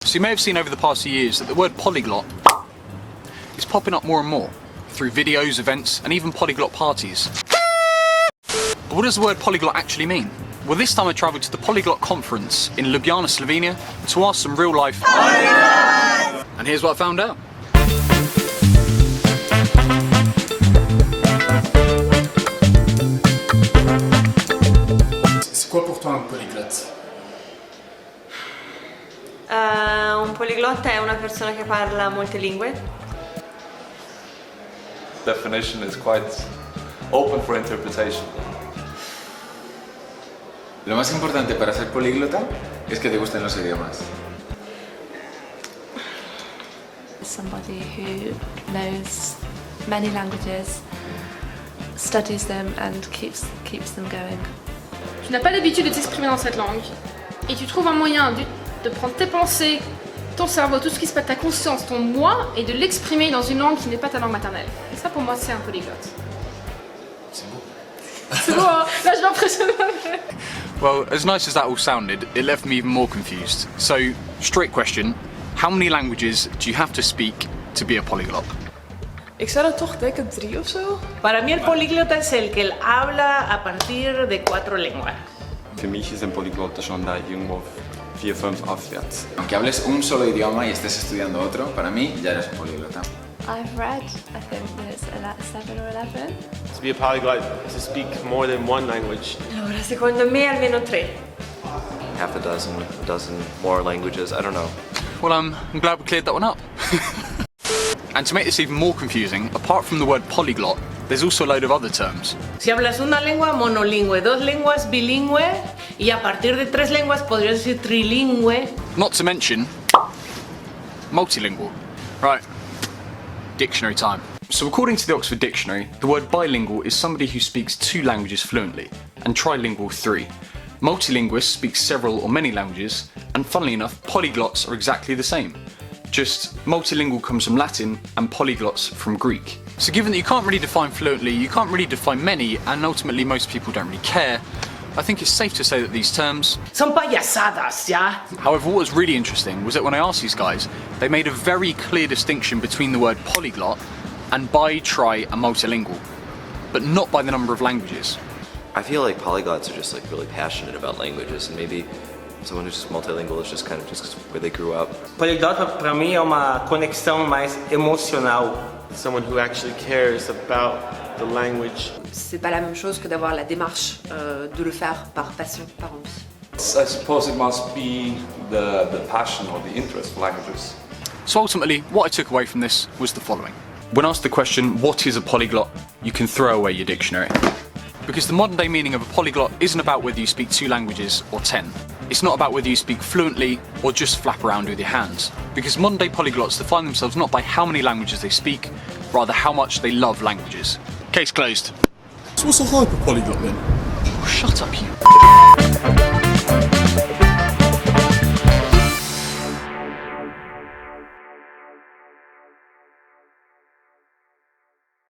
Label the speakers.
Speaker 1: So you may have seen over the past few years that the word polyglot is popping up more and more through videos, events, and even polyglot parties. But what does the word polyglot actually mean? Well, this time I travelled to the Polyglot Conference in Ljubljana Slovenia to ask some real life polyglots! And here's what I found out.
Speaker 2: C'est quoi pour toi un polyglotte?
Speaker 3: Un poliglotta è una persona che parla molte lingue.
Speaker 4: Definition is quite open for interpretation.
Speaker 5: Lo más importante para ser políglota es que te gusten los idiomas.
Speaker 6: Somebody who knows many languages, studies them and keeps them going.
Speaker 7: Tu n'as pas l'habitude de t'exprimer dans cette langue et tu trouves un moyen de prendre tes pensées, ton cerveau, tout ce qui se passe, ta conscience, ton moi, et de l'exprimer dans une langue qui n'est pas ta langue maternelle. Et ça, pour moi, c'est un polyglotte.
Speaker 5: C'est beau.
Speaker 7: C'est beau, hein? Là, je m'impressionne.
Speaker 1: Well, as nice as that all sounded, it left me even more confused. So, straight question, how many languages do you have to speak to be a polyglot?
Speaker 8: Ik zou dan toch denken 3 of zo.
Speaker 9: Para mí el políglota es el que habla a partir de 4 lenguas.
Speaker 10: Für mich ist ein Polyglot schon da irgendwo 4, 5 aufwärts.
Speaker 5: Aunque hables un solo idioma y estés estudiando otro, para mí ya eres un políglota.
Speaker 6: I've read, I think there's 7 or 11.
Speaker 11: To be a polyglot, to speak more than one language.
Speaker 3: Allora, secondo me almeno 3.
Speaker 12: Half a dozen more languages, I don't know.
Speaker 1: Well, I'm glad we cleared that one up. And to make this even more confusing, apart from the word polyglot, there's also a load of other terms.
Speaker 9: Si hablas una lengua, monolingüe, 2 lenguas, bilingüe, y a partir de 3 lenguas podrías decir trilingüe.
Speaker 1: Not to mention, multilingual. Right, dictionary time. So according to the Oxford Dictionary, the word bilingual is somebody who speaks 2 languages fluently, and trilingual 3. Multilinguists speak several or many languages, and funnily enough, polyglots are exactly the same. Just multilingual comes from Latin and polyglots from Greek. So given that you can't really define fluently, you can't really define many, and ultimately most people don't really care, I think it's safe to say that these terms
Speaker 9: Son payasadas, ¿ya?
Speaker 1: However, what was really interesting was that when I asked these guys, they made a very clear distinction between the word polyglot and bi, tri and multilingual, but not by the number of languages.
Speaker 12: I feel like polyglots are just like really passionate about languages, and maybe someone who's just multilingual is just kind of just where they grew up.
Speaker 13: Polyglota para mim é uma conexão mais emocional.
Speaker 11: Someone who actually cares about the language.
Speaker 8: C'est pas la même chose que d'avoir la démarche de le faire par passion, par envie.
Speaker 4: I suppose it must be the passion or the interest for languages.
Speaker 1: So ultimately, what I took away from this was the following. When asked the question, what is a polyglot, you can throw away your dictionary. Because the modern day meaning of a polyglot isn't about whether you speak 2 languages or 10. It's not about whether you speak fluently or just flap around with your hands. Because modern day polyglots define themselves not by how many languages they speak, rather how much they love languages. Case closed.
Speaker 2: So what's a hyper polyglot then?
Speaker 1: Oh, shut up, you.